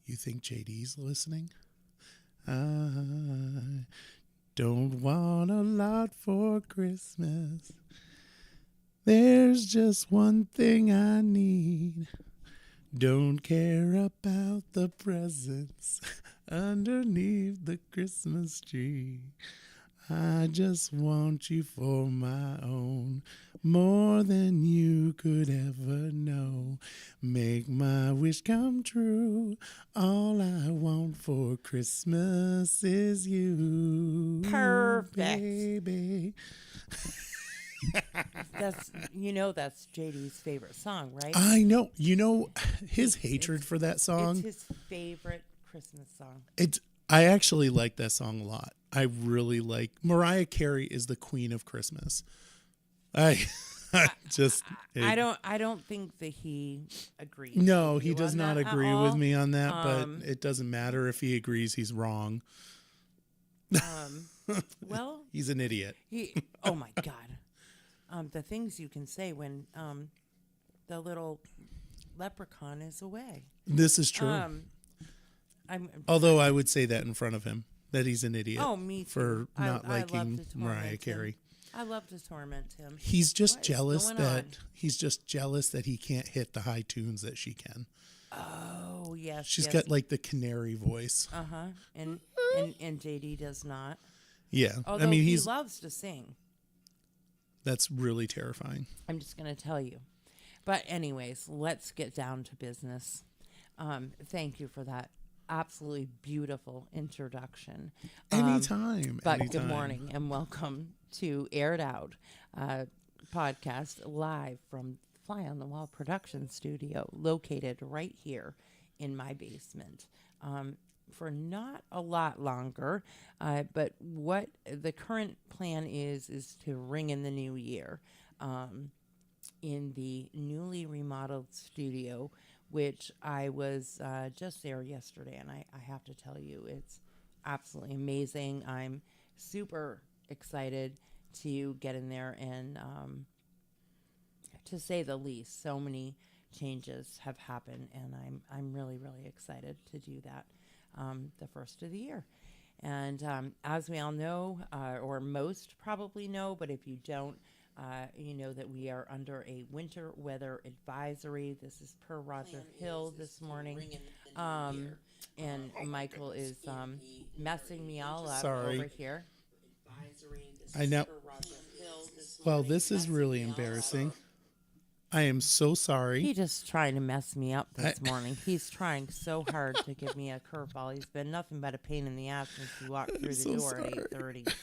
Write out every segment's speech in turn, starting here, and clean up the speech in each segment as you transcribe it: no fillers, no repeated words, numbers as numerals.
You think JD's listening? I don't want a lot for Christmas. There's just one thing I need. Don't care about the presents underneath the Christmas tree. I just want you for my own, more than you could ever know. Make my wish come true. All I want for Christmas is you. Perfect. Baby. That's JD's favorite song, right? I know. His hatred for that song. It's his favorite Christmas song. I actually like that song a lot. I really like Mariah Carey is the queen of Christmas. I don't think that he agrees. No, he does not agree with me on that, but it doesn't matter if he agrees, he's wrong. Well, he's an idiot. Oh my God. The things you can say when the little leprechaun is away. This is true. Although I would say that in front of him, that he's an idiot. Oh, me too. For not liking Mariah Carey. I love to torment him. He's just jealous that he can't hit the high tunes that she can. Oh yes, she's got like the canary voice. And JD does not. Yeah, although he loves to sing. That's really terrifying. I'm just going to tell you. But anyways, let's get down to business. Thank you for that absolutely beautiful introduction. Anytime. Good morning and welcome to Aired Out podcast live from Fly on the Wall production studio located right here in my basement. For not a lot longer, but what the current plan is to ring in the new year in the newly remodeled studio, which I was just there yesterday, and I have to tell you, it's absolutely amazing. I'm super excited to get in there and, to say the least, so many changes have happened, and I'm really, really excited to do that the first of the year. And as we all know, or most probably know, but if you don't, you know that we are under a winter weather advisory. This is per Roger Hill this morning. And Michael is messing me all up over here. I know. Well, this is really embarrassing. I am so sorry. He's just trying to mess me up this morning. He's trying so hard to give me a curveball. He's been nothing but a pain in the ass since he walked through the door at 8:30.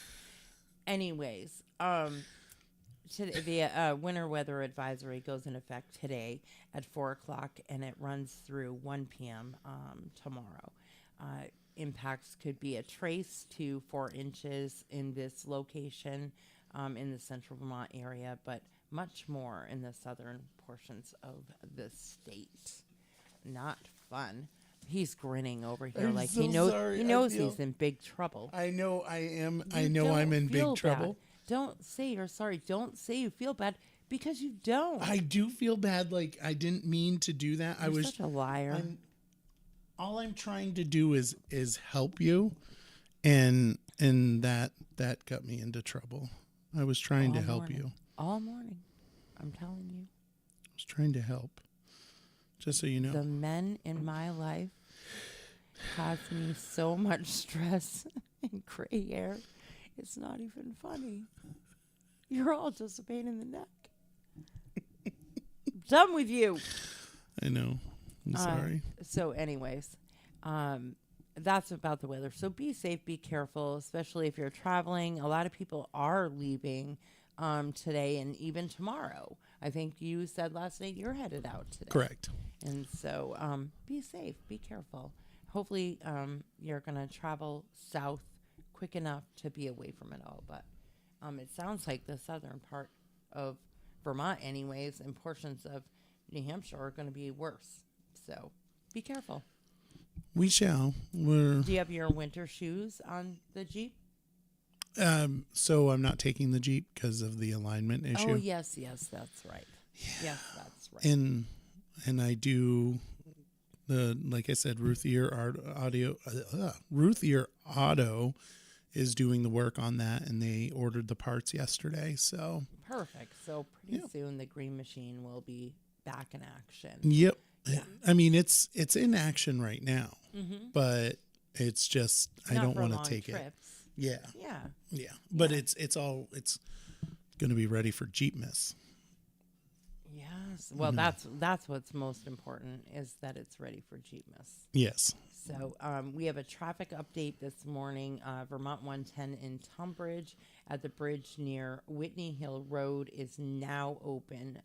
Anyways, the winter weather advisory goes in effect today at 4 o'clock, and it runs through 1 p.m. Tomorrow. Impacts could be a trace to 4 inches in this location in the central Vermont area, but much more in the southern portions of the state. Not fun. He's grinning over here like he knows he's in big trouble. I know I am. I know I'm in big trouble. Don't say you're sorry. Don't say you feel bad, because you don't. I do feel bad. Like, I didn't mean to do that. You're such a liar. All I'm trying to do is help you, and that got me into trouble. I was trying to help you. All morning. I'm telling you. I was trying to help. Just so you know. The men in my life cause me so much stress and gray hair. It's not even funny. You're all just a pain in the neck. I'm done with you. I know. I'm sorry. So anyways, that's about the weather. So be safe, be careful, especially if you're traveling. A lot of people are leaving today and even tomorrow. I think you said last night you're headed out today. Correct. And so be safe, be careful. Hopefully you're going to travel south quick enough to be away from it all. But it sounds like the southern part of Vermont anyways, and portions of New Hampshire are going to be worse. So be careful. We shall. Do you have your winter shoes on the Jeep? So I'm not taking the Jeep because of the alignment issue. Oh, yes, that's right. Yeah. Yes, that's right. And I do Like I said, Ruthier Auto is doing the work on that, and they ordered the parts yesterday. So Perfect. So pretty soon the green machine will be back in action. Yep. Yeah. I mean, it's in action right now, but it's just I Not don't for want long to take trips. it. Yeah. Yeah. Yeah. But Yeah. it's going to be ready for Jeepmas. Yes. Well, that's what's most important is that it's ready for Jeepmas. Yes. So we have a traffic update this morning. Vermont 110 in Tunbridge at the bridge near Whitney Hill Road is now open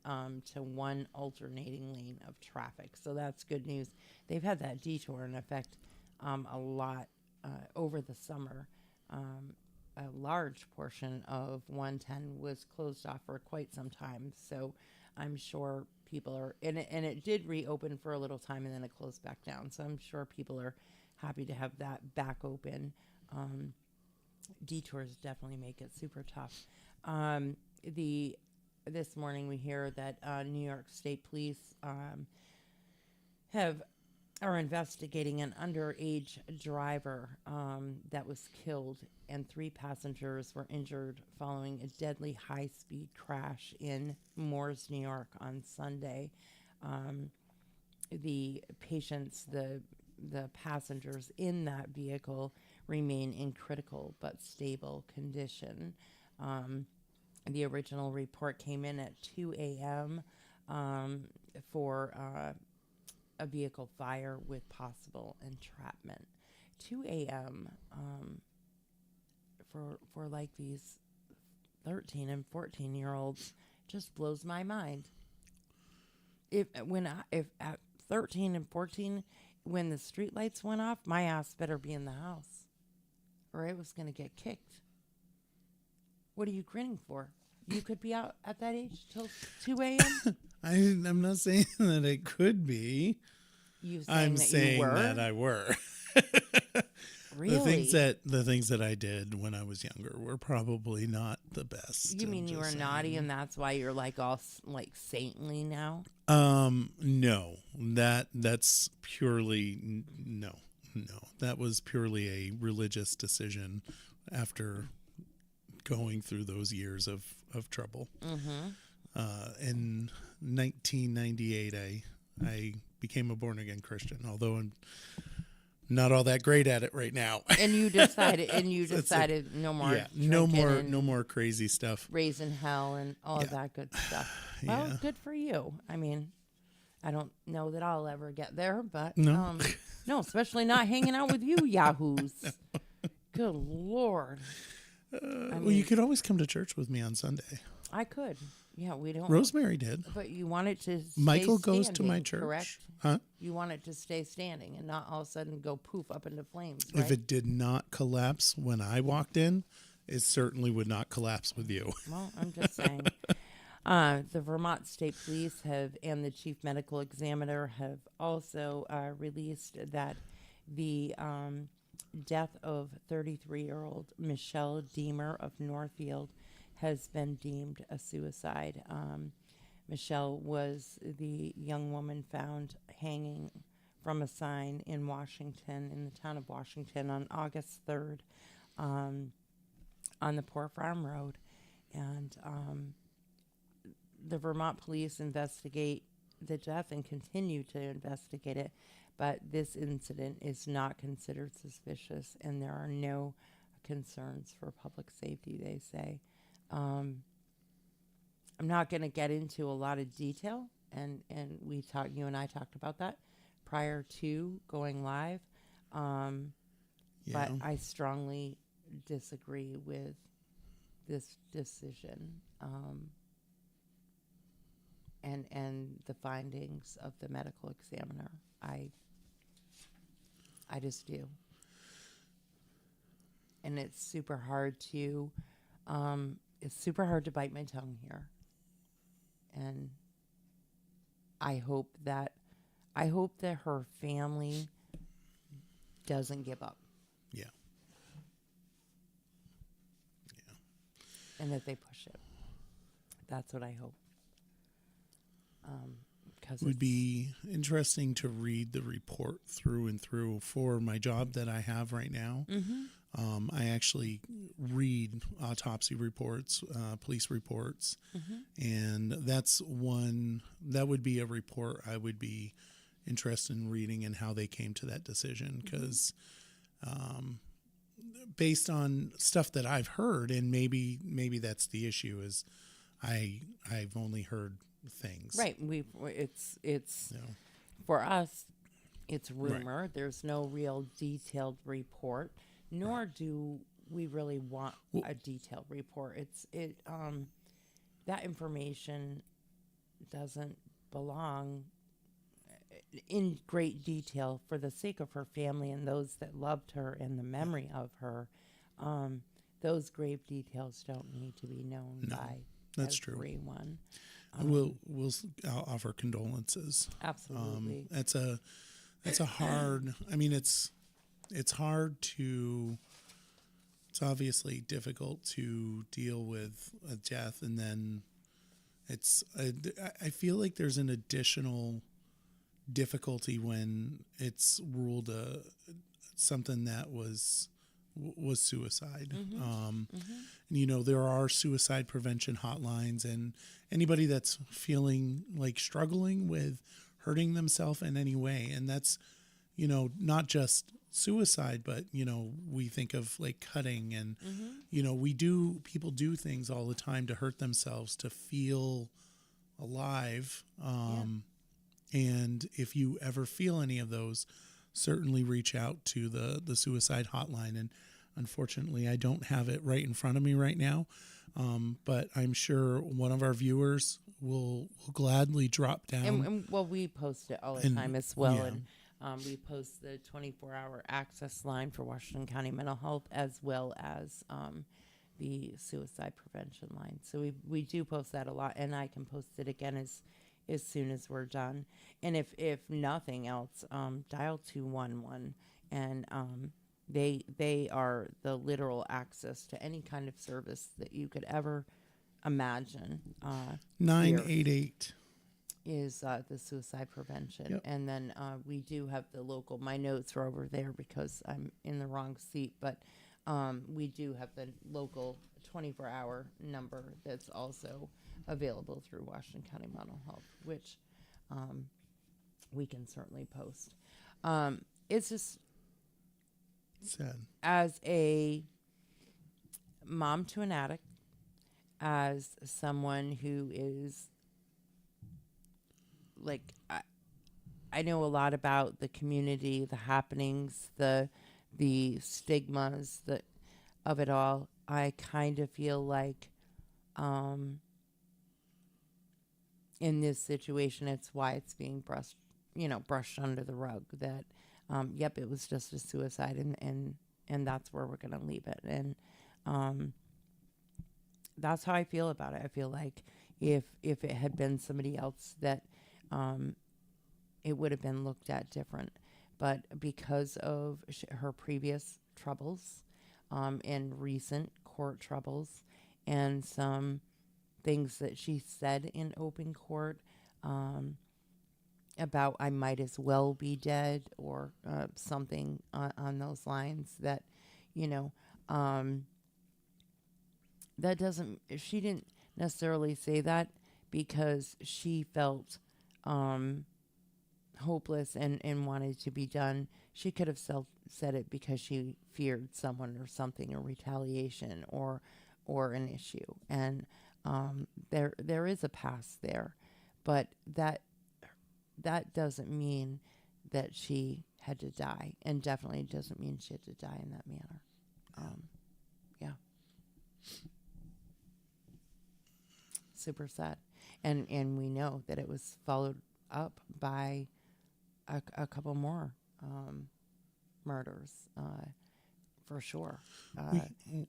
to one alternating lane of traffic. So that's good news. They've had that detour in effect a lot over the summer. A large portion of 110 was closed off for quite some time. So I'm sure people are, and it did reopen for a little time and then it closed back down. So I'm sure people are happy to have that back open. Detours definitely make it super tough. This morning we hear that New York State Police are investigating an underage driver that was killed, and 3 passengers were injured following a deadly high-speed crash in Moores, New York on Sunday. The passengers in that vehicle remain in critical but stable condition. The original report came in at 2 a.m. For a vehicle fire with possible entrapment. 2 a.m. For like these 13 and 14-year-olds just blows my mind. If at 13 and 14, when the street lights went off, my ass better be in the house, or I was gonna get kicked. What are you grinning for? You could be out at that age till 2 a.m. I'm not saying that it could be. I'm saying that I were. Really? The things that I did when I was younger were probably not the best. You mean you were naughty and that's why you're like all like saintly now? No. That's purely no. That was purely a religious decision after going through those years of trouble. In 1998, I became a born-again Christian, although I'm not all that great at it right now. And you decided no more no more crazy stuff. Raising hell and all of that good stuff. Well, good for you. I mean, I don't know that I'll ever get there, but no, especially not hanging out with you yahoos. Good Lord. Well, you could always come to church with me on Sunday. I could. Yeah, we don't. Rosemary did. But you want it to stay Michael goes standing, to my church. Correct? Huh? You want it to stay standing and not all of a sudden go poof up into flames, right? If it did not collapse when I walked in, it certainly would not collapse with you. Well, I'm just saying. The Vermont State Police and the Chief Medical Examiner have also released that the death of 33-year-old Michelle Deemer of Northfield has been deemed a suicide. Michelle was the young woman found hanging from a sign in Washington, in the town of Washington, on August 3rd on the Poor Farm Road. And the Vermont police investigate the death and continue to investigate it, but this incident is not considered suspicious, and there are no concerns for public safety, they say. I'm not going to get into a lot of detail, and you and I talked about that prior to going live, but I strongly disagree with this decision and the findings of the medical examiner. I just do, and it's super hard to bite my tongue here. And I hope that her family doesn't give up. Yeah. And that they push it. That's what I hope. because It would be interesting to read the report through and through for my job that I have right now. I actually read autopsy reports, police reports, and that would be a report I would be interested in reading and how they came to that decision, because based on stuff that I've heard, and maybe that's the issue, is I've only heard things. Right. It's for us, it's rumor. Right. There's no real detailed report, nor do we really want a detailed report. That information doesn't belong in great detail for the sake of her family and those that loved her and the memory of her. Those grave details don't need to be known by that's everyone. True. I'll offer condolences. Absolutely. That's a hard. I mean, it's hard to. It's obviously difficult to deal with a death, and then I feel like there's an additional difficulty when it's ruled something that was suicide. There are suicide prevention hotlines, and anybody that's feeling like struggling with hurting themselves in any way, and that's not just suicide, but we think of like cutting, and people do things all the time to hurt themselves to feel alive. And if you ever feel any of those, certainly reach out to the suicide hotline. And unfortunately, I don't have it right in front of me right now, but I'm sure one of our viewers will gladly drop down. And we post it all the time as well. And we post the 24-hour access line for Washington County Mental Health, as well as the suicide prevention line. So we do post that a lot, and I can post it again as soon as we're done. And if nothing else, dial 211, and they are the literal access to any kind of service that you could ever imagine. 988 is the suicide prevention. Yep. And then we do have the local, my notes are over there because I'm in the wrong seat, but we do have the local 24-hour number that's also available through Washington County Mental Health, which we can certainly post. It's just sad. As a mom to an addict, as someone who is like, I know a lot about the community, the happenings, the stigmas of it all. I kind of feel like in this situation, it's why it's being brushed under the rug. That yep, it was just a suicide, and that's where we're gonna leave it. And that's how I feel about it. I feel like if it had been somebody else, that it would have been looked at different. But because of her previous troubles and recent court troubles and some things that she said in open court about I might as well be dead, or something on those lines, that, that doesn't, she didn't necessarily say that because she felt hopeless and wanted to be done. She could have said it because she feared someone or something, or retaliation or an issue. And there is a past there, but that doesn't mean that she had to die, and definitely doesn't mean she had to die in that manner. Yeah. Super sad. And we know that it was followed up by a couple more murders, for sure.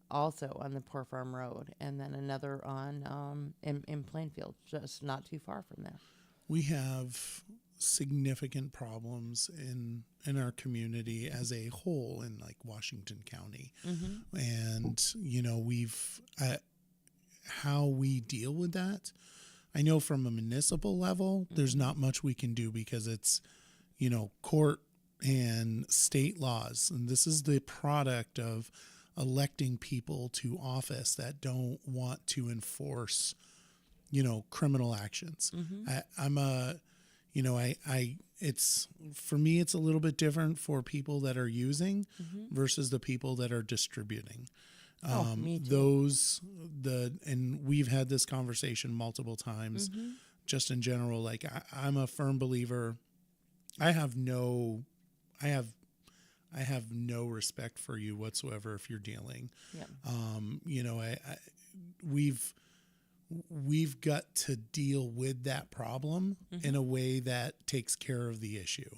Also on the Poor Farm Road, and then another on in Plainfield, just not too far from there. We have significant problems in our community as a whole in like Washington County. Mm-hmm. And we've how we deal with that, I know from a municipal level, there's not much we can do because it's, court and state laws. And this is the product of electing people to office that don't want to enforce, criminal actions. It's for me, it's a little bit different for people that are using versus the people that are distributing. Me too. And we've had this conversation multiple times, just in general. Like I'm a firm believer. I have no respect for you whatsoever if you're dealing. Yeah. We've got to deal with that problem in a way that takes care of the issue.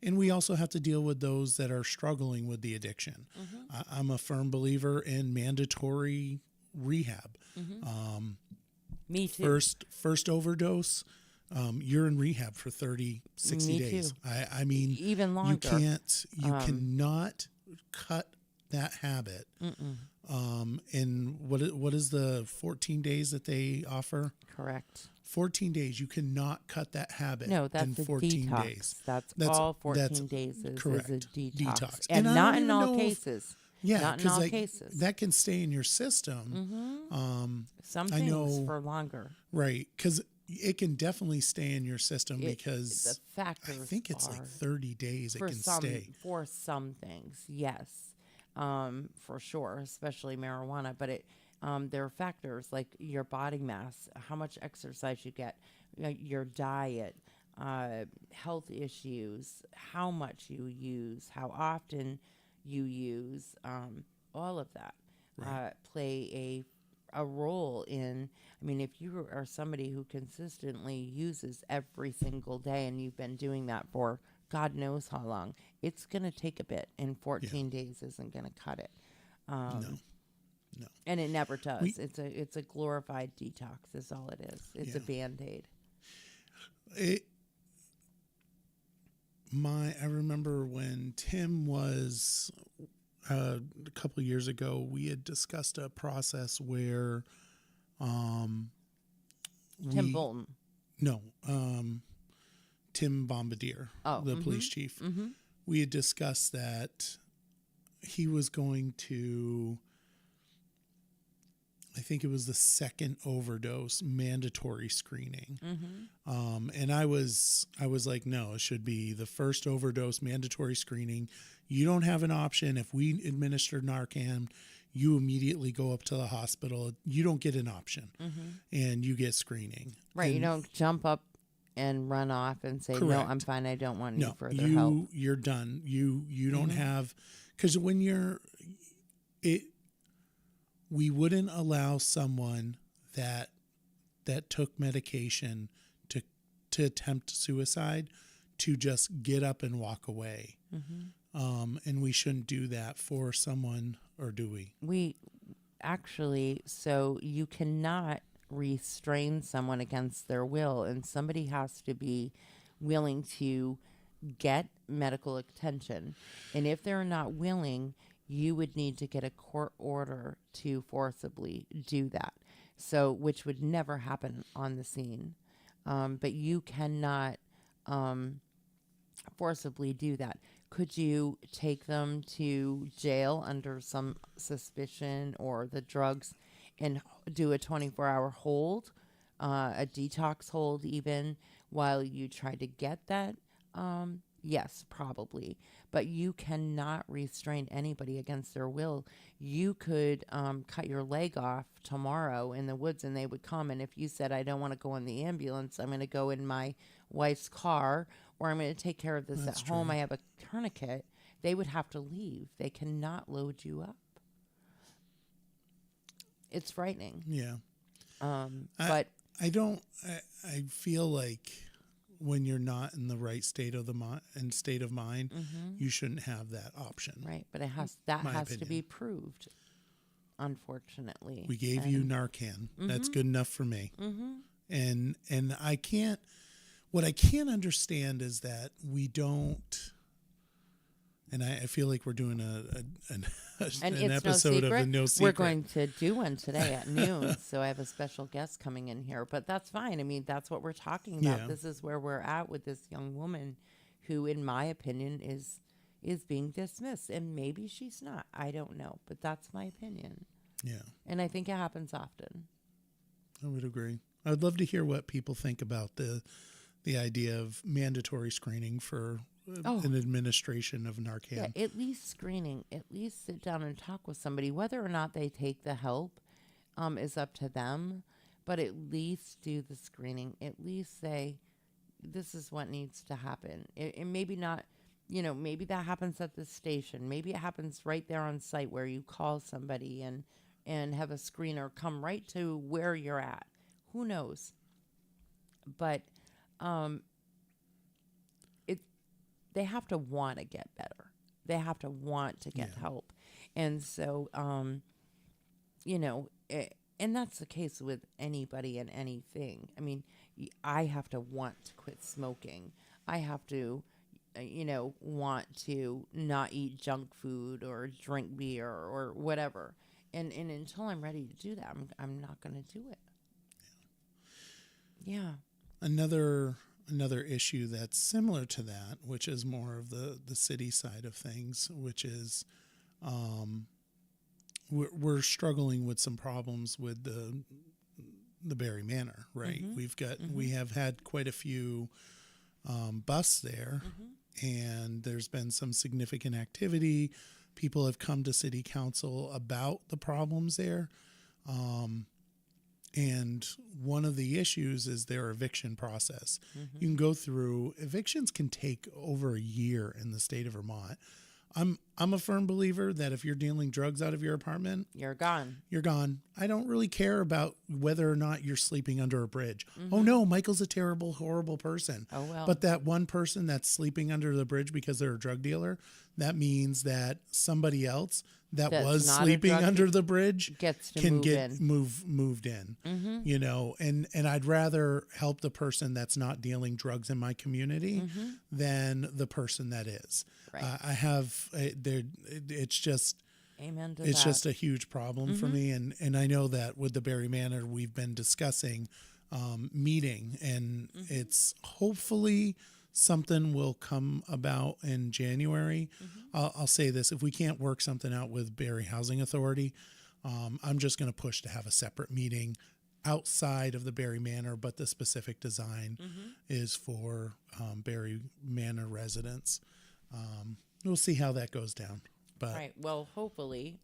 And we also have to deal with those that are struggling with the addiction. I'm a firm believer in mandatory rehab. Me too. First overdose, you're in rehab for 30, 60 Me days. too. I mean, Even longer. You cannot cut that habit. And what is the 14 days that they offer? Correct. 14 days. You cannot cut that habit No, that's in a 14 detox. days. That's all 14 days is correct. a detox. And I not don't in even all know cases. Yeah, Not in all because cases. that can stay in your system. Some I things know, for longer. right? Because it can definitely stay in your system The because factors I think it's like 30 days it for can stay. For some things, yes, for sure, especially marijuana. But there are factors like your body mass, how much exercise you get, your diet, health issues, how much you use, how often you use, all of that play a role in. I mean, if you are somebody who consistently uses every single day and you've been doing that for God knows how long, it's going to take a bit, and 14 days isn't going to cut it. No. And it never does. It's a glorified detox is all it is. It's a Band-Aid. I remember when Tim was a couple of years ago, we had discussed a process where Tim Boutin. No, Tim Bombardier, the police chief. We had discussed that he was going to, I think it was the second overdose mandatory screening. And I was like, no, it should be the first overdose mandatory screening. You don't have an option. If we administer Narcan, you immediately go up to the hospital. You don't get an option, and you get screening. Right. And you don't jump up and run off and say, correct. no, I'm fine. I don't want any further you, help. You're done. You don't have, because when we wouldn't allow someone that took medication to attempt suicide to just get up and walk away. And we shouldn't do that for someone, or do we? We actually, so you cannot restrain someone against their will, and somebody has to be willing to get medical attention. And if they're not willing, you would need to get a court order to forcibly do that. So, which would never happen on the scene. But you cannot forcibly do that. Could you take them to jail under some suspicion or the drugs and do a 24-hour hold, a detox hold even, while you try to get that? Yes, probably. But you cannot restrain anybody against their will. You could cut your leg off tomorrow in the woods and they would come. And if you said, I don't want to go in the ambulance, I'm going to go in my wife's car, or I'm going to take care of this at home. I have a tourniquet. They would have to leave. They cannot load you up. It's frightening. Yeah. But I feel like when you're not in the right state of mind, you shouldn't have that option. Right, but it has to be proved. Unfortunately, we gave you Narcan. That's good enough for me. And I can't. What I can't understand is that we don't. And I feel like we're doing an And an it's episode no of secret. a No Secret. We're going to do one today at noon. So I have a special guest coming in here, but that's fine. I mean, that's what we're talking about. Yeah. This is where we're at with this young woman who, in my opinion, is being dismissed. And maybe she's not. I don't know. But that's my opinion. Yeah. And I think it happens often. I would agree. I would love to hear what people think about the idea of mandatory screening for an administration of Narcan. Yeah, at least screening. At least sit down and talk with somebody. Whether or not they take the help is up to them. But at least do the screening. At least say, this is what needs to happen. And maybe not, maybe that happens at the station. Maybe it happens right there on site where you call somebody and have a screener come right to where you're at. Who knows? But they have to want to get better. They have to want to get help. And so, and that's the case with anybody and anything. I mean, I have to want to quit smoking. I have to, want to not eat junk food or drink beer or whatever. And until I'm ready to do that, I'm not going to do it. Yeah. Another issue that's similar to that, which is more of the city side of things, which is we're struggling with some problems with the Barry Manor, right? Mm-hmm. We have had quite a few busts there, and there's been some significant activity. People have come to city council about the problems there. And one of the issues is their eviction process. You can go through, evictions can take over a year in the state of Vermont. I'm a firm believer that if you're dealing drugs out of your apartment, you're gone. You're gone. I don't really care about whether or not you're sleeping under a bridge. Oh no, Michael's a terrible, horrible person. Oh well. But that one person that's sleeping under the bridge because they're a drug dealer, that means that somebody else that That's was not a sleeping drug under the bridge gets to can move get in. moved in. And I'd rather help the person that's not dealing drugs in my community than the person that is. Right. I have it's just Amen to it's that. just a huge problem for me, and I know that with the Barry Manor we've been discussing meeting, and it's hopefully something will come about in January. I'll say this: if we can't work something out with Barry Housing Authority, I'm just going to push to have a separate meeting outside of the Barry Manor, but the specific design is for Barry Manor residents. We'll see how that goes down. But Right. Well, hopefully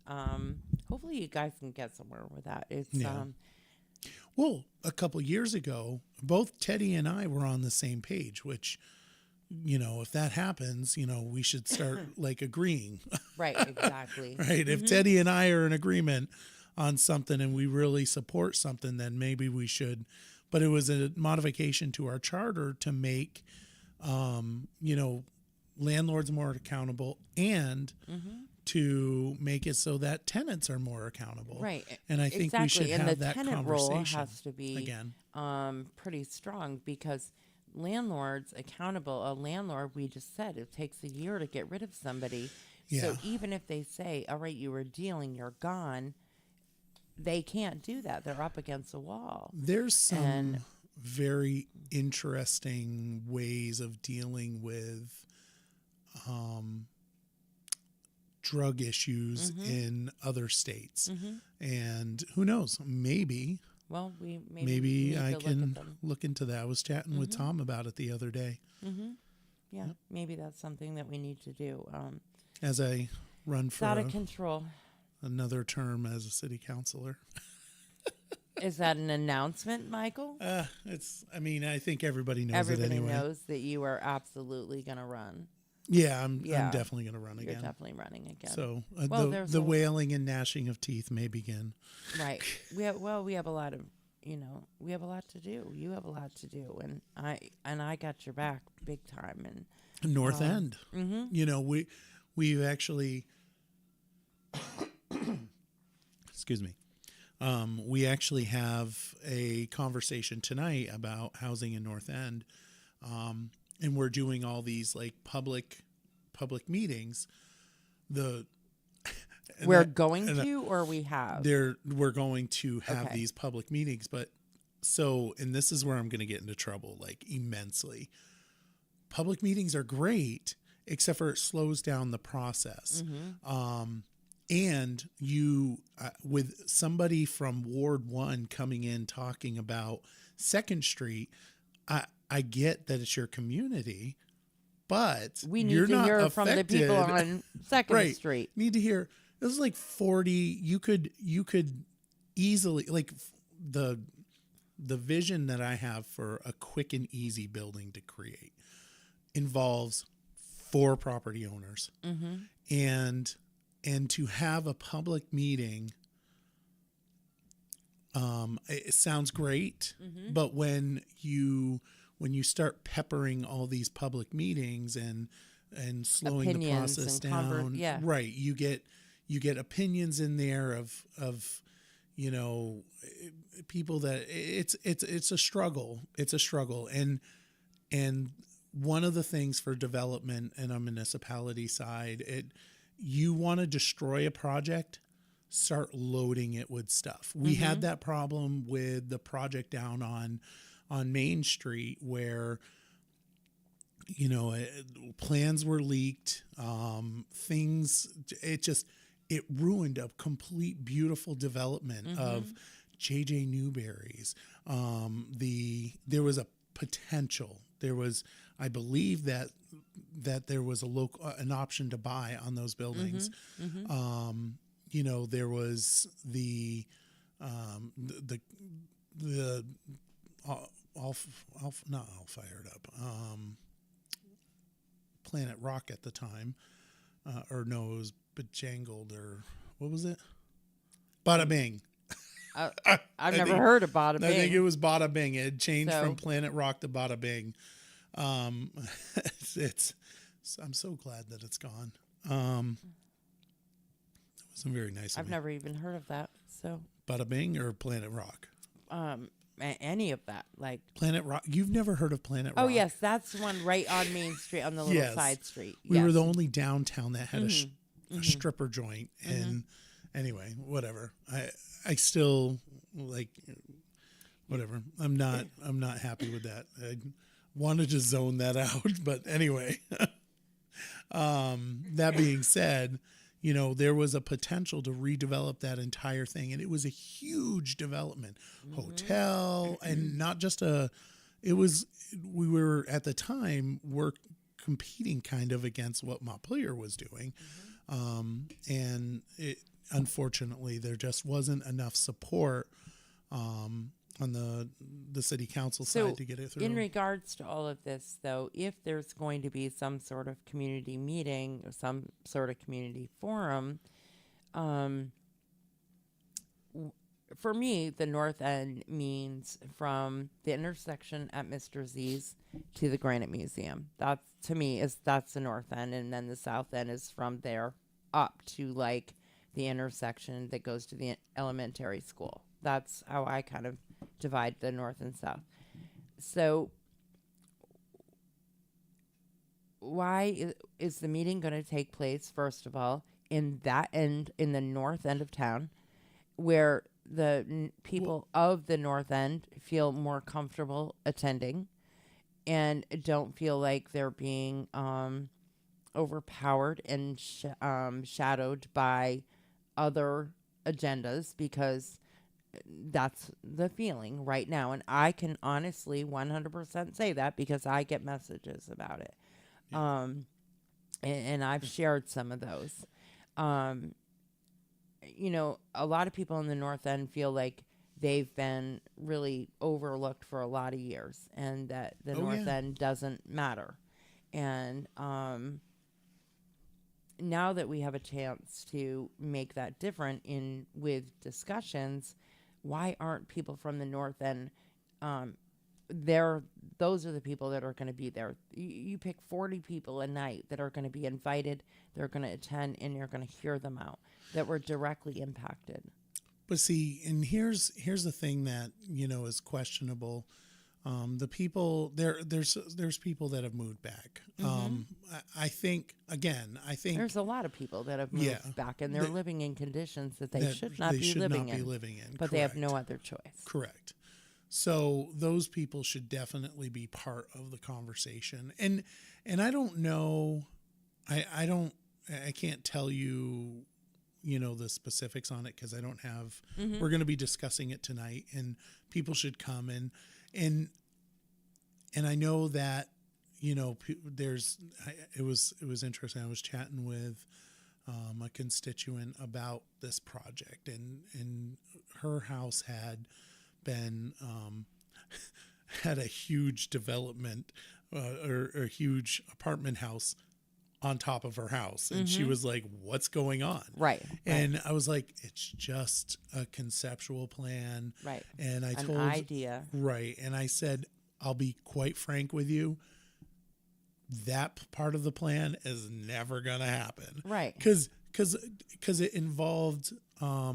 you guys can get somewhere with that. It's well, a couple years ago, both Teddy and I were on the same page, which, if that happens, we should start like agreeing. right. Exactly. Right. If Teddy and I are in agreement on something and we really support something, then maybe we should. But it was a modification to our charter to make, landlords more accountable and to make it so that tenants are more accountable. Right. And I think we should and have the that tenant conversation role has to be again. Pretty strong, because landlords accountable. A landlord, we just said, it takes a year to get rid of somebody. Yeah. So even if they say, all right, you were dealing, you're gone, they can't do that. They're up against a wall. There's some very interesting ways of dealing with drug issues in other states. And who knows, maybe we I need to can look into that. I was chatting with Tom about it the other day. Yeah, maybe that's something that we need to do. As I run It's for out of control. another term as a city councilor. Is that an announcement, Michael? I think everybody knows Everybody it anyway. knows that you are absolutely going to run. Yeah, I'm definitely going to run You're again. definitely running again. So Well, the wailing and gnashing of teeth may begin. Right. We have a lot of, we have a lot to do. You have a lot to do, and I got your back big time. And North End. We've actually, excuse me. We actually have a conversation tonight about housing in North End. And we're doing all these like public public meetings, the we're going to, or we have? We're going to have Okay. these public meetings, but and this is where I'm going to get into trouble, like immensely. Public meetings are great, except for it slows down the process. And you, with somebody from Ward 1 coming in talking about 2nd Street, I get that it's your community, but We need you're to not hear affected. from the people on 2nd Right. Street. Need to hear. This is like 40. You could easily, like, the vision that I have for a quick and easy building to create involves 4 property owners, and to have a public meeting. It sounds great, but when you start peppering all these public meetings and slowing the Opinions process and down, right? You get opinions in there of people that it's a struggle. It's a struggle, and one of the things for development in a municipality side, you want to destroy a project, start loading it with stuff. We had that problem with the project down on Main Street where plans were leaked, it ruined a complete beautiful development of JJ Newberry's. There was a potential. I believe that there was an option to buy on those buildings. There was not all fired up. Planet Rock at the time, or no, it was Bejangled, or what was it? Bada Bing. I've never heard of Bada Bing. I think it was Bada Bing. It had changed from Planet Rock to Bada Bing. I'm so glad that it's gone. It wasn't very nice. I've never even heard of that. So Bada Bing or Planet Rock? Any of that, like Planet Rock. You've never heard of Planet Rock? Oh yes, that's the one right on Main Street on the little side street. We were the only downtown that had a stripper joint. And anyway, whatever. I still like whatever. I'm not happy with that. I wanted to zone that out, but anyway. That being said, there was a potential to redevelop that entire thing, and it was a huge development, hotel, and not just we were at the time competing kind of against what Montpelier was doing. And unfortunately there just wasn't enough support, on the city council side to get it through. In regards to all of this, though, if there's going to be some sort of community meeting or some sort of community forum, for me, the North End means from the intersection at Mr. Z's to the Granite Museum. That, to me, that's the North End, and then the South End is from there up to like the intersection that goes to the elementary school. That's how I kind of divide the North and South. So why is the meeting going to take place, first of all, in that end, in the North End of town, where the people of the North End feel more comfortable attending and don't feel like they're being overpowered and shadowed by other agendas, because that's the feeling right now. And I can honestly 100% say that because I get messages about it. Yeah. And I've shared some of those. A lot of people in the North End feel like they've been really overlooked for a lot of years, and that the North End doesn't matter. And now that we have a chance to make that different with discussions, why aren't people from the North End there? Those are the people that are going to be there. You pick 40 people a night that are going to be invited, they're going to attend, and you're going to hear them out that were directly impacted. But see, and here's the thing that is questionable. The people there's people that have moved back. I think There's a lot of people that have moved back, and they're living in conditions that they should not be living in. But they have no other choice. Correct. So those people should definitely be part of the conversation. And I don't know, I can't tell you, the specifics on it because I don't have. We're going to be discussing it tonight, and people should come and I know that it was interesting. I was chatting with a constituent about this project, and her house had been had a huge development or a huge apartment house on top of her house, and she was like, what's going on? Right. And I was like, it's just a conceptual plan, Right. And I told an idea, right, and I said, I'll be quite frank with you, that part of the plan is never gonna happen, right? Because it involved a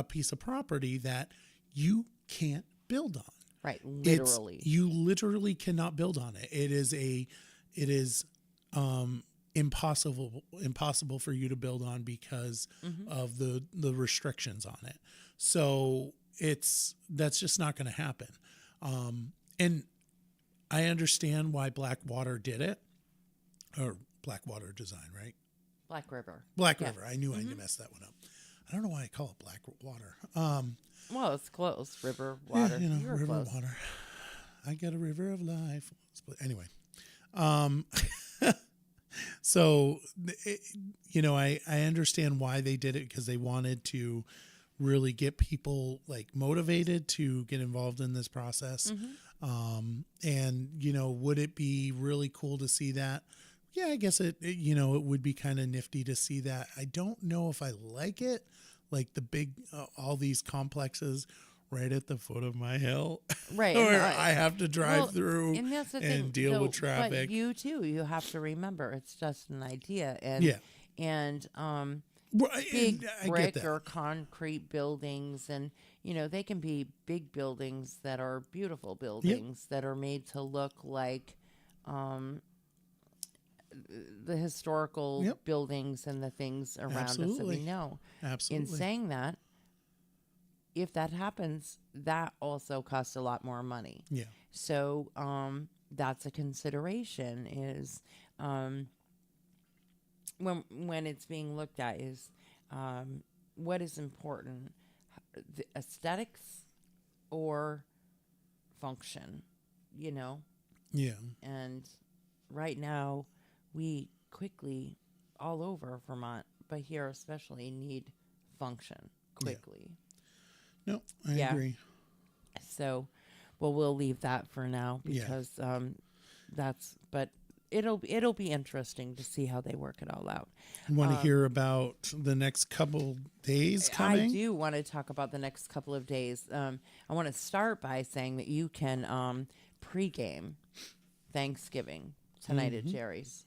piece of property that you can't build on. Right, literally. You literally cannot build on it. It is impossible for you to build on because of the restrictions on it. So that's just not going to happen. And I understand why Blackwater did it, or Blackwater Design, right? Black River. River. I knew I messed that one up. I don't know why I call it Blackwater. Well, it's close. River, water. Yeah, you were river, close. water. I get a river of life. Anyway. So, I understand why they did it, because they wanted to really get people motivated to get involved in this process. And, would it be really cool to see that? Yeah, I guess it would be kind of nifty to see that. I don't know if I like it, like the big, all these complexes right at the foot of my hill, right? Where I have to drive through and that's the and thing. deal with traffic. But you have to remember, it's just an idea, and big brick or concrete buildings, and they can be big buildings that are beautiful buildings that are made to look like the historical buildings and the things around us that we know. Absolutely. In saying that, if that happens, that also costs a lot more money. Yeah. So that's a consideration, is when it's being looked at, is what is important, the aesthetics or function, Yeah. And right now, we quickly, all over Vermont, but here especially, need function quickly. Yeah. No, I agree. So, well, we'll leave that for now, because but it'll be interesting to see how they work it all out. You want to hear about the next couple days coming? I do want to talk about the next couple of days. I want to start by saying that you can pregame Thanksgiving tonight at Jerry's.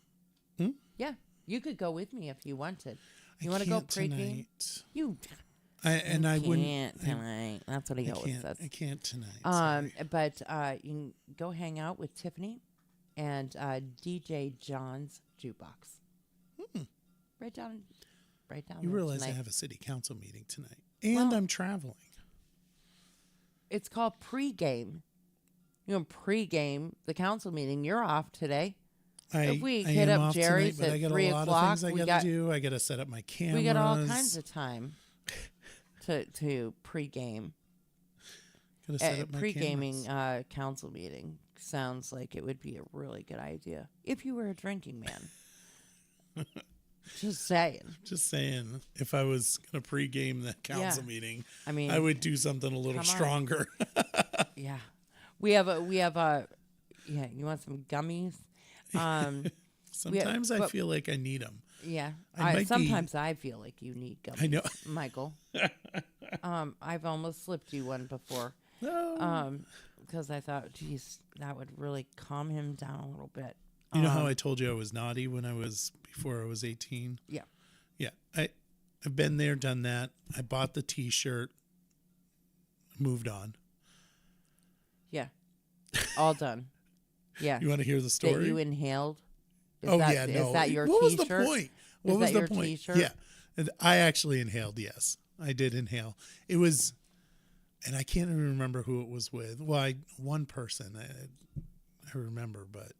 Yeah, you could go with me if you wanted. You want to go pregame? I wouldn't tonight. That's what he always says. I can't tonight. But you can go hang out with Tiffany and DJ John's Jukebox. Right down. You realize tonight. I have a city council meeting tonight, and I'm traveling. It's called pregame. You know, pregame the council meeting. You're off today. If we hit up Jerry's tonight, at 3 o'clock, I got a lot of things I got to do. I got to set up my cameras. We got all kinds of time to pregame. Got to set up my pre-gaming council meeting sounds like it would be a really good idea if you were a drinking man. Just saying. If I was going to pregame the council meeting, I would do something a little stronger. Yeah. We have a you want some gummies? Sometimes I feel like I need them. Yeah. Sometimes I feel like you need gummies. I know. Michael. I've almost slipped you one before. No. Because I thought, geez, that would really calm him down a little bit. You know how I told you I was naughty before I was 18? Yeah. Yeah. I've been there, done that. I bought the T-shirt, moved on. Yeah. All done. Yeah. You want to hear the That story? you inhaled. Is Oh, that, yeah, no. Is that your What was T-shirt? the point? What Is was that the your point? T-shirt? Yeah. And I actually inhaled, yes. I did inhale. It was, and I can't even remember who it was with. Well, one person I remember, but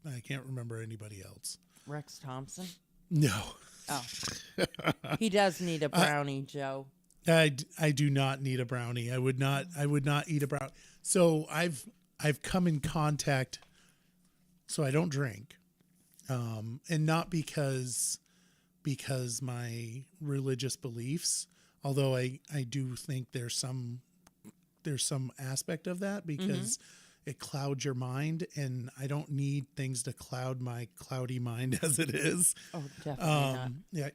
I can't remember anybody else. Rex Thompson? No. Oh. He does need a brownie, Joe. I do not need a brownie. I would not eat a brownie. So I've come in contact, so I don't drink. And not because my religious beliefs, although I do think there's some aspect of that because it clouds your mind, and I don't need things to cloud my cloudy mind as it is. Oh, definitely not. Yeah,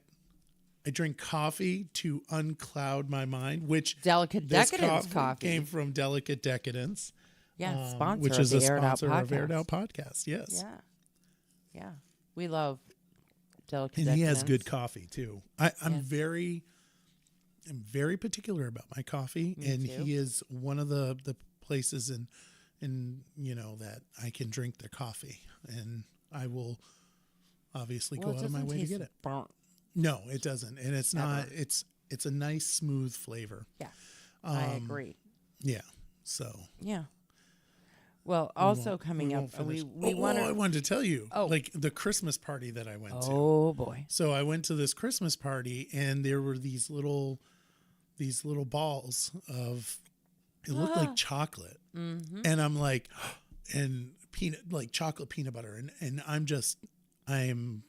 I drink coffee to uncloud my mind, which Delicate this Decadence coffee. came from Delicate Decadence. Yeah, sponsor which of is the a Aired Out sponsor of podcast. Aired Out Podcast. Yes. Yeah. Yeah. We love Delicate And Decadence. he has good coffee too. I'm Yes. very particular about my coffee, and too. he is one of the places in that I can drink their coffee, and I will obviously go out of my way to get it. Burnt. No, it doesn't, and it's not. Ever. It's a nice smooth flavor. Yeah. I agree. Yeah. So Yeah. Well, also coming up, we want I wanted to tell you, Oh. like the Christmas party that I went to. Oh boy. So I went to this Christmas party, and there were these little balls of, it looked like chocolate, and I'm like, and chocolate peanut butter, and I'm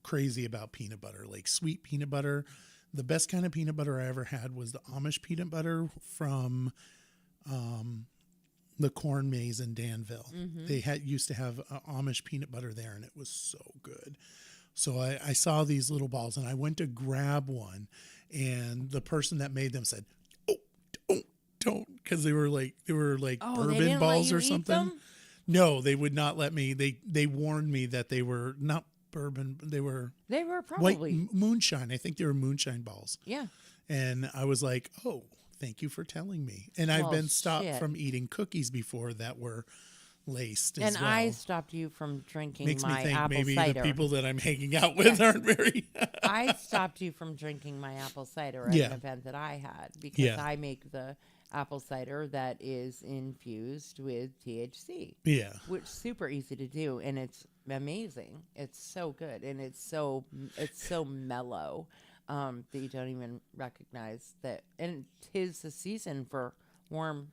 crazy about peanut butter, like sweet peanut butter. The best kind of peanut butter I ever had was the Amish peanut butter from the corn maze in Danville. They used to have Amish peanut butter there, and it was so good. So I saw these little balls, and I went to grab one, and the person that made them said, "Oh, don't," because they were like Oh, they bourbon didn't balls let you or eat something. them? No, they would not let me. They warned me that they were not bourbon. They were They were white probably. moonshine. I think they were moonshine balls. Yeah. And I was like, "Oh, thank you for telling me." And I've Well, been stopped shit. from eating cookies before that were laced as And well. I stopped you from drinking Makes me my think apple maybe cider. the people that I'm hanging out with aren't very. I stopped you from drinking my apple cider at Yeah. an event that I had because Yeah. I make the apple cider that is infused with THC, Yeah. which is super easy to do, and it's amazing. It's so good, and it's so mellow that you don't even recognize that. And 'tis the season for warm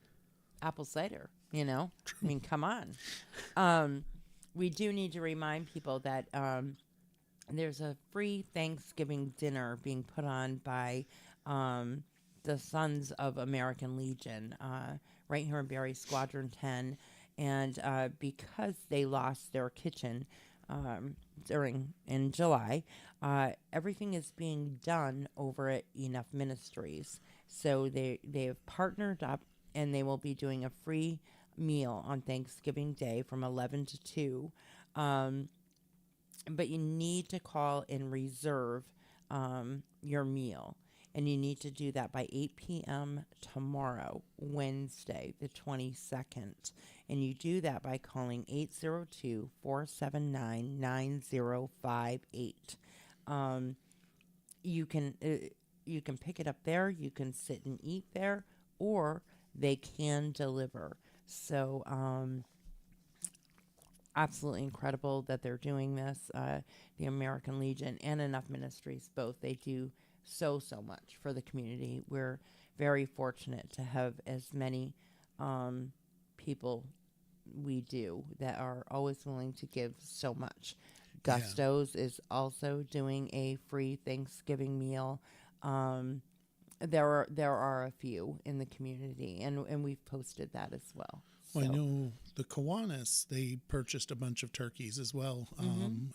apple cider. You know, I mean, come on. We do need to remind people that there's a free Thanksgiving dinner being put on by the Sons of American Legion right here in Barrie Squadron 10. And because they lost their kitchen in July, everything is being done over at Enough Ministries. So they have partnered up, and they will be doing a free meal on Thanksgiving Day from 11 to 2. But you need to call and reserve your meal. And you need to do that by 8 p.m. tomorrow, Wednesday, the 22nd. And you do that by calling 802-479-9058. You can pick it up there. You can sit and eat there, or they can deliver. So, absolutely incredible that they're doing this. The American Legion and Enough Ministries, both, they do so much for the community. We're very fortunate to have as many people we do that are always willing to give so much. Gusto's is also doing a free Thanksgiving meal. There are a few in the community, and we've posted that as well. Well, I know the Kiwanis, they purchased a bunch of turkeys as well.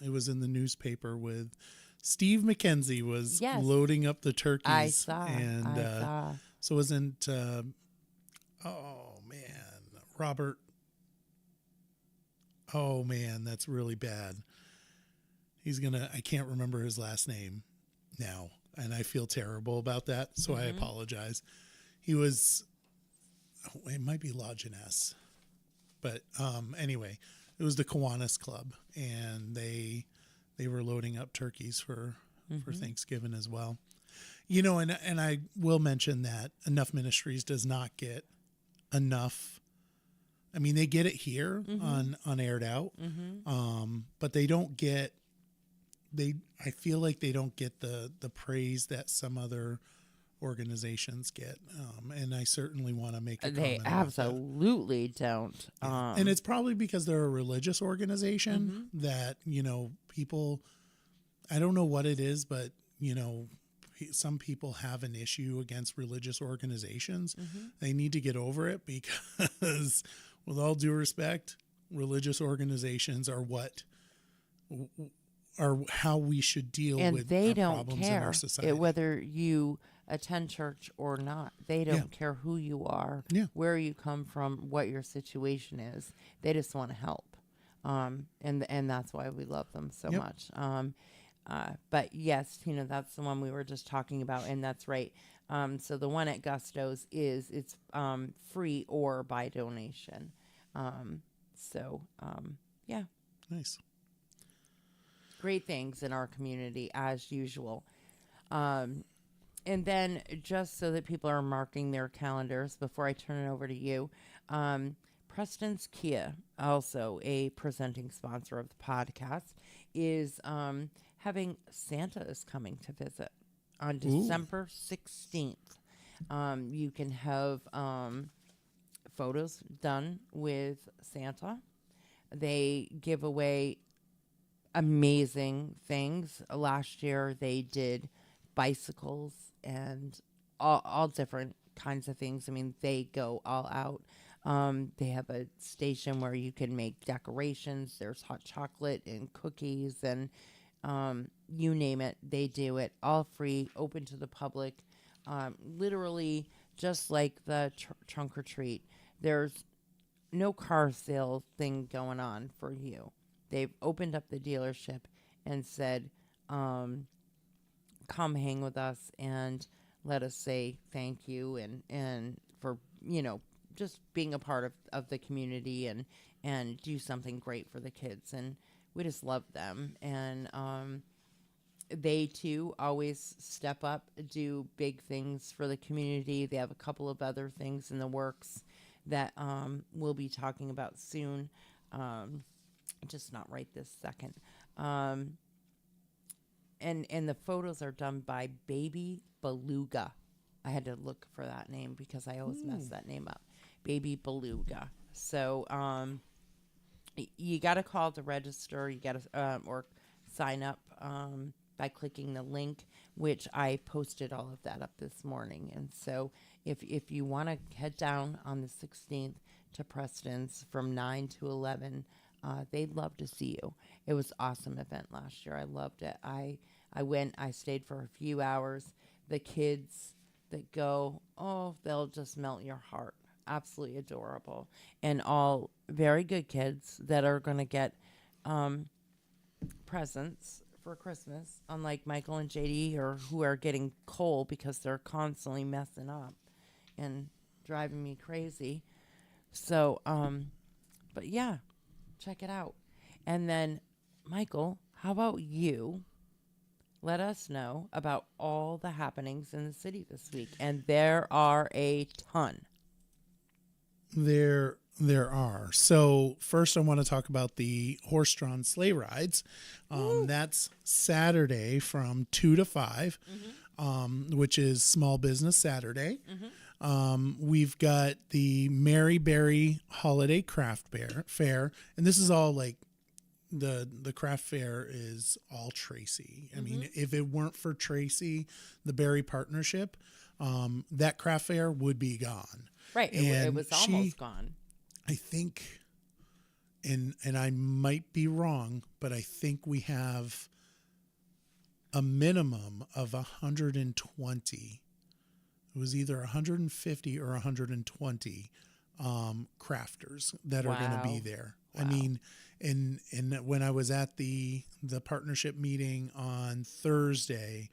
It was in the newspaper with Steve McKenzie was loading up the turkeys. I saw. So it wasn't, Robert. Oh man, that's really bad. I can't remember his last name now, and I feel terrible about that, so I apologize. He was, it might be Lajeunesse, But anyway, it was the Kiwanis Club, and they were loading up turkeys for Thanksgiving as well. You know, and I will mention that Enough Ministries does not get enough. I mean, they get it here on Aired Out, but they don't get. I feel like they don't get the praise that some other organizations get, and I certainly want to make a They comment about that. absolutely don't. And it's probably because they're a religious organization that, you know, people, I don't know what it is, but, you know, some people have an issue against religious organizations. They need to get over it because, with all due respect, religious organizations are how we should deal and with they our don't problems care in our society. whether you attend church or not. They don't care who you are, where you come from, what your situation is. They just want to help. And that's why we love them so much. But yes, Tina, that's the one we were just talking about, and that's right. So the one at Gusto's it's free or by donation. Yeah. Nice. Great things in our community as usual. And then just so that people are marking their calendars before I turn it over to you, Preston's Kia, also a presenting sponsor of the podcast, is having Santa is coming to visit on December 16th. You can have photos done with Santa. They give away amazing things. Last year they did bicycles and all different kinds of things. I mean, they go all out. They have a station where you can make decorations. There's hot chocolate and cookies and you name it, they do it. All free, open to the public. Literally just like the trunk or treat. There's no car sale thing going on for you. They've opened up the dealership and said, come hang with us and let us say thank you and for, you know, just being a part of the community and do something great for the kids. And we just love them. And they, too, always step up, do big things for the community. They have a couple of other things in the works that we'll be talking about soon. Just not right this second. And the photos are done by Baby Beluga. I had to look for that name because I always mess that name up. Baby Beluga. So you got to call to register. You got to or sign up by clicking the link, which I posted all of that up this morning. And so if you want to head down on the 16th to Preston's from 9 to 11, they'd love to see you. It was an awesome event last year. I loved it. I went, I stayed for a few hours. The kids that go, they'll just melt your heart. Absolutely adorable. And all very good kids that are going to get presents for Christmas, unlike Michael and JD, or who are getting coal because they're constantly messing up and driving me crazy. So, but yeah, check it out. And then, Michael, how about you? Let us know about all the happenings in the city this week. And there are a ton. There are. So first I want to talk about the horse-drawn sleigh rides. That's Saturday from 2 to 5, which is Small Business Saturday. We've got the Mary Berry Holiday Craft Fair, and this is all like the craft fair is all Tracy. I mean, if it weren't for Tracy, the Berry Partnership, that craft fair would be gone. Right. It was almost gone. I think, and I might be wrong, but I think we have a minimum of 120. It was either 150 or 120 crafters that are going to be there. Wow. I mean, and when I was at the partnership meeting on Thursday,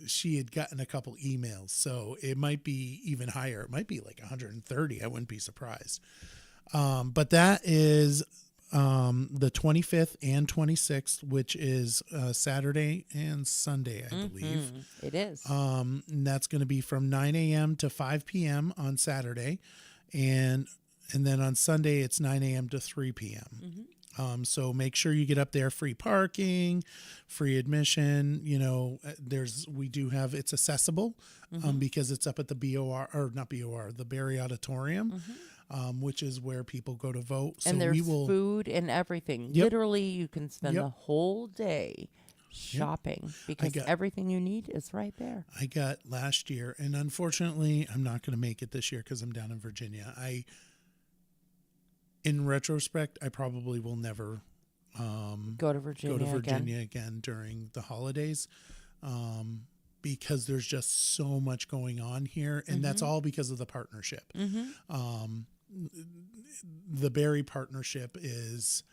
she had gotten a couple emails, so it might be even higher. It might be like 130. I wouldn't be surprised. But that is the 25th and 26th, which is Saturday and Sunday, I believe. It is. And that's going to be from 9 a.m. to 5 p.m. on Saturday. And then on Sunday, it's 9 a.m. to 3 p.m. So make sure you get up there. Free parking, free admission. You know, it's accessible because it's up at the the Barry Auditorium, which is where people go to vote. So and there's food and everything. Yep. Literally, you can spend Yep. the whole day shopping because everything you need is right there. I got last year, and unfortunately, I'm not going to make it this year because I'm down in Virginia. In retrospect, I probably will never Go to Virginia again during the holidays because there's just so much going on here, and that's all because of the partnership. The Barry partnership is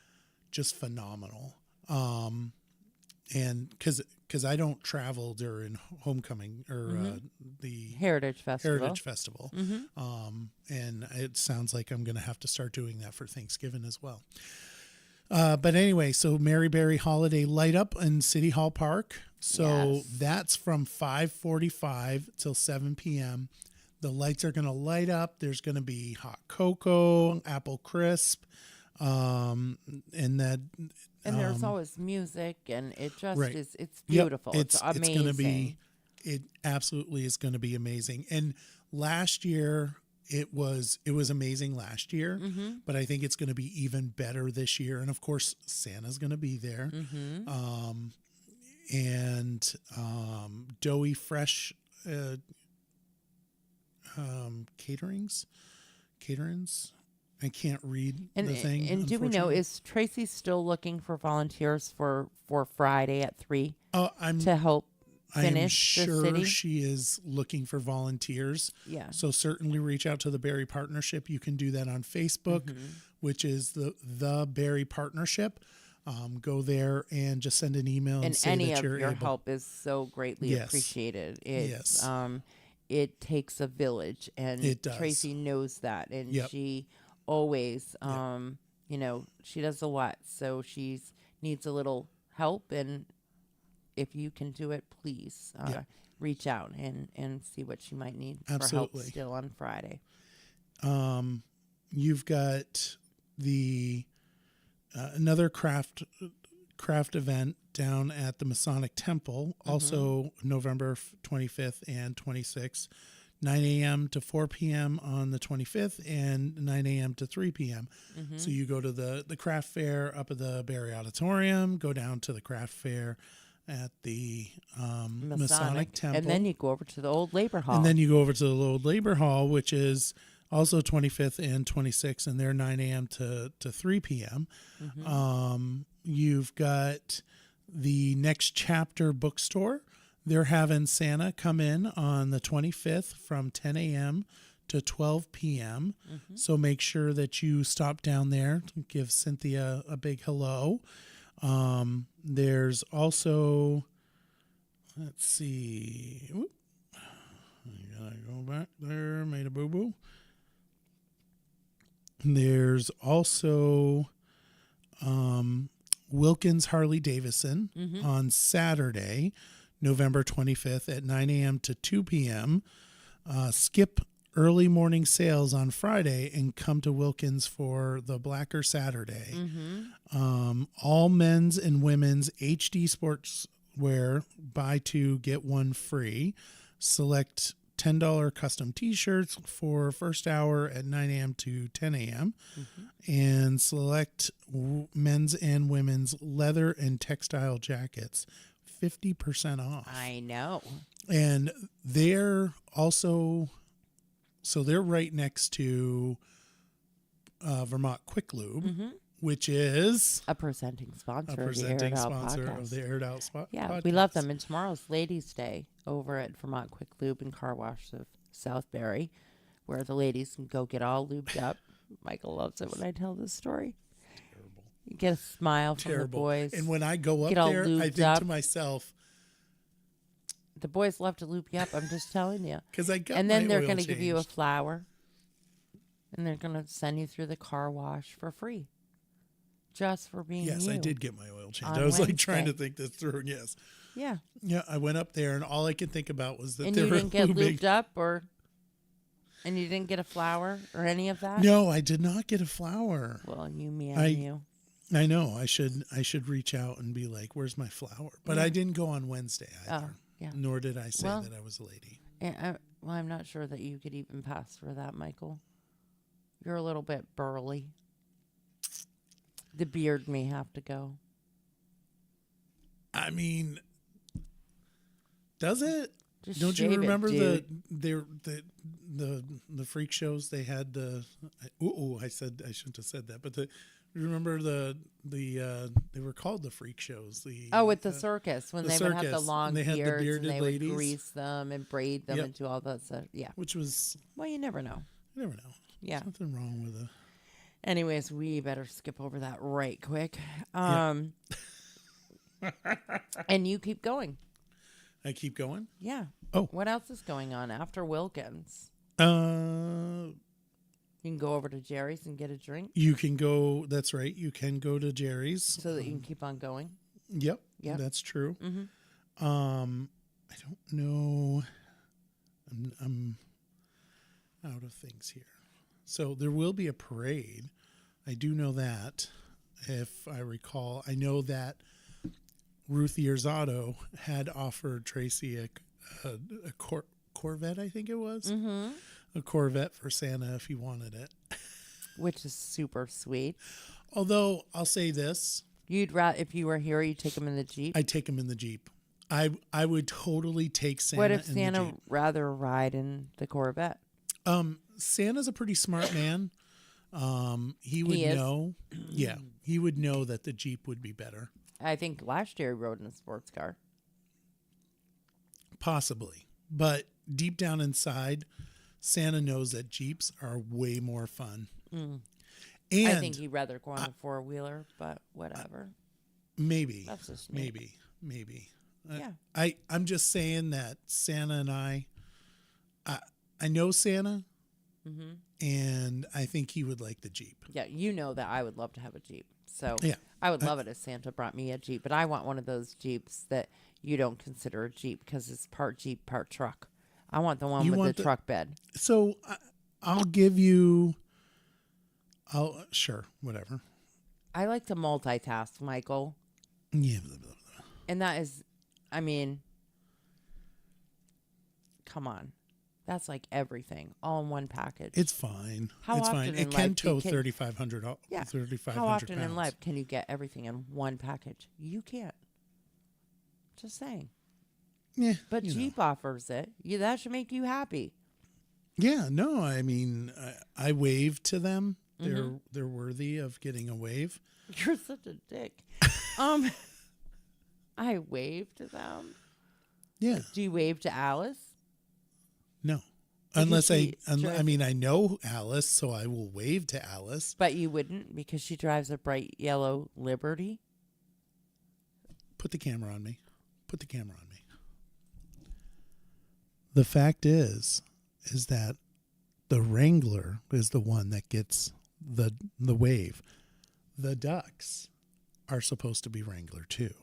just phenomenal, and because I don't travel during homecoming or the Heritage Festival. And it sounds like I'm going to have to start doing that for Thanksgiving as well. But anyway, so Mary Berry Holiday Light Up in City Hall Park. So that's from 5:45 till 7 p.m. The lights are going to light up. There's going to be hot cocoa, apple crisp, and that. And there's always music, and it just Right. it's beautiful. Yep. It's amazing. It's going to be, it absolutely is going to be amazing. And last year, it was amazing last year, but I think it's going to be even better this year. And of course, Santa's going to be there. And Doughy Fresh caterings. I can't read the thing. And do we know, is Tracy still looking for volunteers for Friday at 3 to help finish I'm sure the city? she is looking for volunteers. Yeah. So certainly reach out to the Barry Partnership. You can do that on Facebook, which is the Barry Partnership. Go there and just send an email and say any that of you're your able. help is so greatly appreciated. It's, Yes. It takes a village, and It does. Tracy knows that, and Yep. she always, you know, she does a lot, so she needs a little help, and if you can do it, please reach out and see what she might need for help still on Friday. You've got the another craft event down at the Masonic Temple, also November 25th and 26th, 9 a.m. to 4 p.m. on the 25th and 9 a.m. to 3 p.m. So you go to the craft fair up at the Barry Auditorium, go down to the craft fair at the Masonic Temple. And then you go over to the Old Labor Hall. And then you go over to the Old Labor Hall, which is also 25th and 26th, and they're 9 a.m. to 3 p.m. You've got the Next Chapter bookstore. They're having Santa come in on the 25th from 10 a.m. to 12 p.m. So make sure that you stop down there to give Cynthia a big hello. There's also, let's see. Whoop. I gotta go back there. Made a boo-boo. There's also Wilkins Harley Davidson on Saturday, November 25th at 9 a.m. to 2 p.m. Skip early morning sales on Friday and come to Wilkins for the Blacker Saturday. All men's and women's HD sportswear, buy two, get one free. Select $10 custom t-shirts for first hour at 9 a.m. to 10 a.m. And select men's and women's leather and textile jackets, 50% off. I know. And they're also, so they're right next to Vermont Quick Lube, which is a presenting sponsor, of the Aired Out Podcast. Yeah, we love them. And tomorrow's Ladies' Day over at Vermont Quick Lube and Car Wash of Southbury, where the ladies can go get all lubed up. Michael loves it when I tell this story. Terrible. You get a smile from the boys. And when I go up there, I think to myself, the boys love to lube you up. I'm just telling you. Because I got and then my they're oil going to give you a changed. flower. And they're going to send you through the car wash for free. Just for being Yes, you. I did get my oil change. On I was like Wednesday. trying to think this through. And yes. Yeah. Yeah, I went up there and all I could think about was that And they you were didn't get lubing. lubed up and you didn't get a flower or any of that? No, I did not get a flower. Well, you man, you. I know. I should reach out and be like, "Where's my flower?" But Yeah. I didn't go on Wednesday either. Oh, yeah. Nor did I say Well, that I was a lady. Well, I'm not sure that you could even pass for that, Michael. You're a little bit burly. The beard may have to go. I mean, does it? Just Don't you shave remember it, the freak shows they had? I said I shouldn't have said that, but remember they were called the freak shows. With the circus when they would have the circus, long and they had the beards bearded and they ladies. would grease them and braid them Yep. and do all that stuff. Yeah. Which was, Well, you never know. you never know. Yeah. There's nothing wrong with it. Anyways, we better skip over that right quick. And you keep going. I keep going. Yeah. Oh. What else is going on after Wilkins? You You can go over to Jerry's and get a drink can go. That's right. You can go to Jerry's. so that you can keep on going. Yep. Yep. That's true. Mm-hmm. I don't know. I'm out of things here. So there will be a parade. I do know that. If I recall, I know that Ruth Years Auto had offered Tracy a Corvette, I think it was. Mm-hmm. A Corvette for Santa if he wanted it. Which is super sweet. Although I'll say this, You'd rather, if you were here, you'd take him in the Jeep. I'd take him in the Jeep. I would totally take Santa. What if in Santa the Jeep. rather ride in the Corvette? Santa's a pretty smart man. He would is? know. Yeah, he would know that the Jeep would be better. I think last year he rode in a sports car. Possibly. But deep down inside, Santa knows that Jeeps are way more fun. And I think he'd rather go on a four-wheeler, but whatever. maybe, That's just me. maybe. Yeah. I'm just saying that Santa and I know Santa, and I think he would like the Jeep. Yeah, you know that I would love to have a Jeep. So Yeah. I would love it if Santa brought me a Jeep, but I want one of those Jeeps that you don't consider a Jeep because it's part Jeep, part truck. I want the one You with want the truck bed. So I'll give you. Sure, whatever. I like to multitask, Michael. Yeah. Blah, blah, blah. And that is, I mean, come on. That's like everything all in one package. It's fine. How it's often fine. in It can life tow can- 3,500. Yeah. 3,500 How often pounds. in life can you get everything in one package? You can't. Just saying. Yeah. But you know. Jeep offers it. That should make you happy. Yeah. No. I mean, I waved to them. Mm-hmm. They're worthy of getting a wave. You're such a dick. I waved to them. Yeah. Do you wave to Alice? No. Because Unless she I drives- mean, I know Alice, so I will wave to Alice. But you wouldn't because she drives a bright yellow Liberty. Put the camera on me. Put the camera on me. The fact is that the Wrangler is the one that gets the wave. The ducks are supposed to be Wrangler too.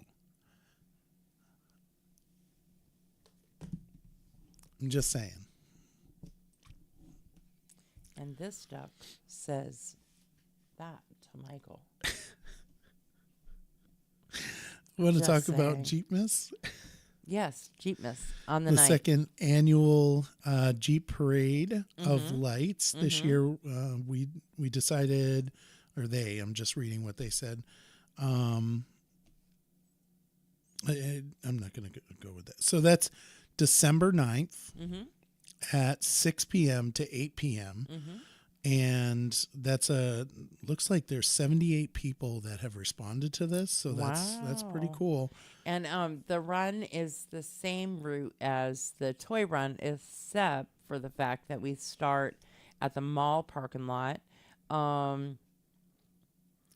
I'm just saying. And this duck says that to Michael. Want to Just talk about saying. Jeep Miss? Yes, Jeepmas on the The night. second annual Jeep Parade of Lights. This year, we decided, or they, I'm just reading what they said. I'm not going to go with that. So that's December 9th at 6 p.m. to 8 p.m. And that's looks like there's 78 people that have responded to this. So that's pretty Wow. cool. And the run is the same route as the toy run, except for the fact that we start at the mall parking lot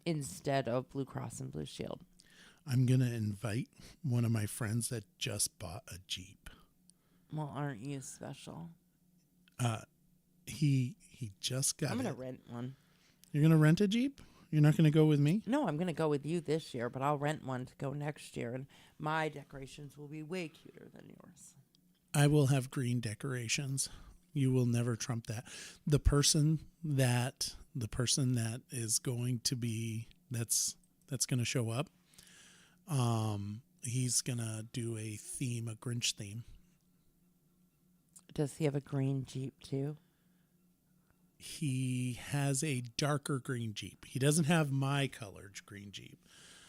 instead of Blue Cross and Blue Shield. I'm going to invite one of my friends that just bought a Jeep. Well, aren't you special? He He just got I'm it. going to rent one. You're going to rent a Jeep? You're not going to go with me? No, I'm going to go with you this year, but I'll rent one to go next year, and my decorations will be way cuter than yours. I will have green decorations. You will never trump that. The person that is going to be that's going to show up, he's going to do a Grinch theme. Does he have a green Jeep too? He has a darker green Jeep. He doesn't have my colored green Jeep.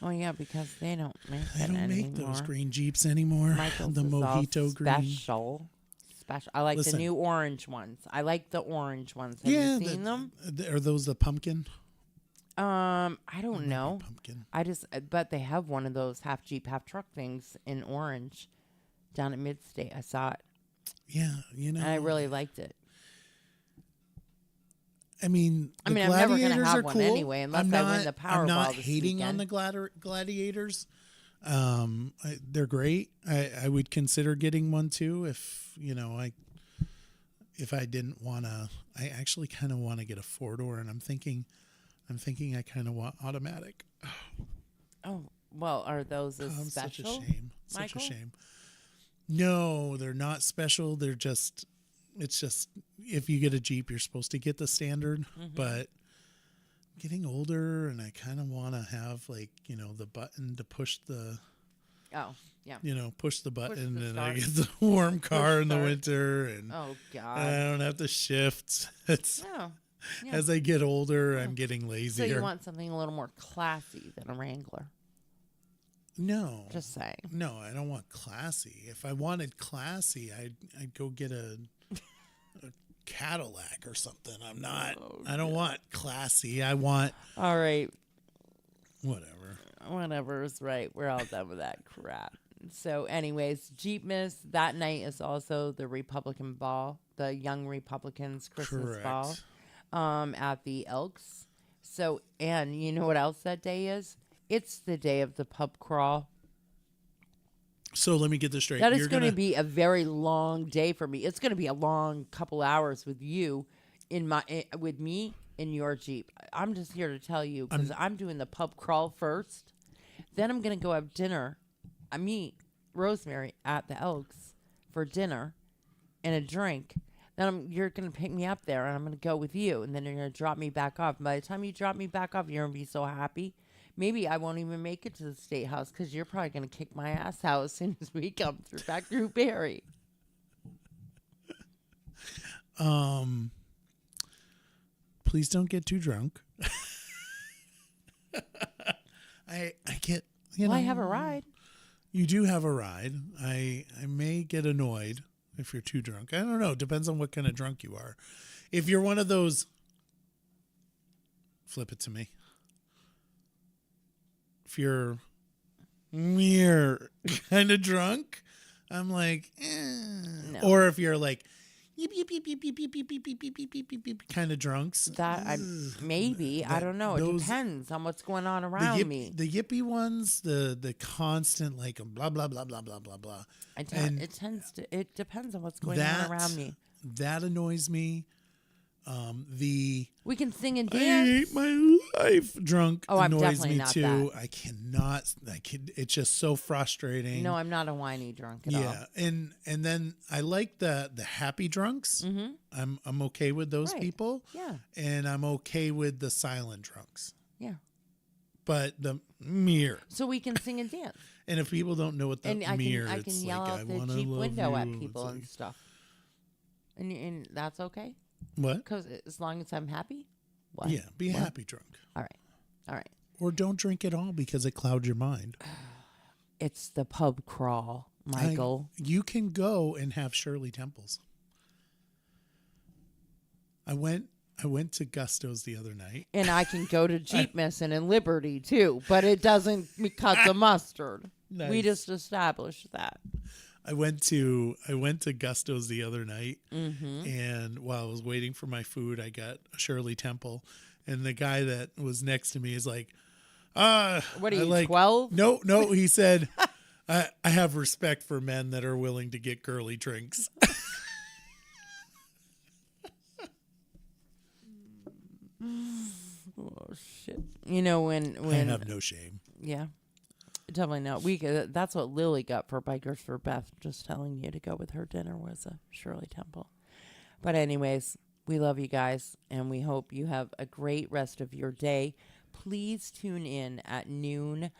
Oh yeah, because they don't make They don't make anymore. those green Jeeps anymore. Michael's The is mojito all green. special. I like Listen. the new orange ones. I like the orange ones. Have you seen them? Are those the pumpkin? I don't know. Pumpkin. But they have one of those half Jeep, half truck things in orange down at Midstate. I saw it. Yeah, And I really liked it. I mean, I'm never going to have one anyway, unless I win the Powerball I'm not this hating weekend. on the gladiators. They're great. I would consider getting one too if I didn't want to. I actually kind of want to get a 4-door, and I'm thinking I kind of want automatic. Oh, well, are those as Such special? a shame. Michael? Such a shame. No, they're not special. It's just if you get a Jeep, you're supposed to get the standard, Mm-hmm. but I'm getting older and I kind of want to have the button to push the, push the button the and I start. get the warm car in the start. winter and Oh, God. I don't have to shift. It's No. Yeah. as I get older, I'm getting So lazier. you want something a little more classy than a Wrangler? No, Just saying. no, I don't want classy. If I wanted classy, I'd go get a Cadillac or something. I'm not. I don't want classy. I want All right. whatever. Whatever is right. We're all done with that crap. So, anyways, Jeepmas, that night is also the Republican ball, the Young Republicans Christmas Correct. ball at the Elks. So, and you know what else that day is? It's the day of the pub crawl. So let me get this straight. That is You're going to be a very long day for me. It's going to be a long couple hours with you with me in your Jeep. I'm just here to tell you because I'm doing the pub crawl first. Then I'm going to go have dinner. I meet Rosemary at the Elks for dinner and a drink. Then you're going to pick me up there and I'm going to go with you. And then you're going to drop me back off. And by the time you drop me back off, you're going to be so happy. Maybe I won't even make it to the State House because you're probably going to kick my ass out as soon as we come back through Barry. Please don't get too drunk. I get I have a ride. You do have a ride. I may get annoyed if you're too drunk. I don't know. It depends on what kind of drunk you are. If you're one of those, flip it to me. If you're mere kind of drunk, I'm like, No. Or if you're like, yip, yip, yip, yip, yip, yip, yip, yip, yip, yip, yip, yip, yip, kind of drunks. Maybe. I don't know. It depends on what's going on around me. The yippy ones, the constant like blah blah blah blah blah blah blah. It depends on what's going on around me. That annoys me. We can sing and I dance. hate my life drunk I'm annoys definitely me not too. that. I cannot. It's just so frustrating. No, I'm not a whiny drunk at all. Yeah, and then I like the happy drunks. Mm-hmm. I'm okay with those Right. people. Yeah. And I'm okay with the silent drunks. Yeah. But the mere. So we can sing and dance. And if people don't know what the And mere, I can it's yell like, out I the wanna Jeep love window at you. people It's and like, stuff. And that's okay? what? Because as long as I'm happy? What? Yeah, be a happy drunk. All right. All right. Or don't drink at all because it clouds your mind. It's the pub crawl, Michael. You can go and have Shirley Temples. I went to Gusto's the other night. And I can go to Jeep Missing and Liberty too, but it doesn't cut the mustard. Nice. We just established that. I went to Gusto's the other night, Mm-hmm. and while I was waiting for my food, I got a Shirley Temple, and the guy that was next to me is like, What are you, 12? No, he said, I have respect for men that are willing to get girly drinks. Oh shit! You know when I have no shame. yeah, definitely not. That's what Lily got for Bikers for Beth. Just telling you to go with her dinner was a Shirley Temple. But anyways, we love you guys, and we hope you have a great rest of your day. Please tune in at noon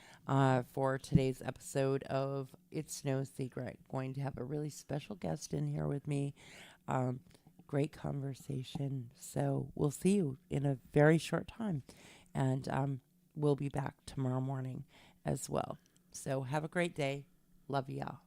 for today's episode of It's No Secret. Going to have a really special guest in here with me. Great conversation. So we'll see you in a very short time. And we'll be back tomorrow morning as well. So have a great day. Love y'all.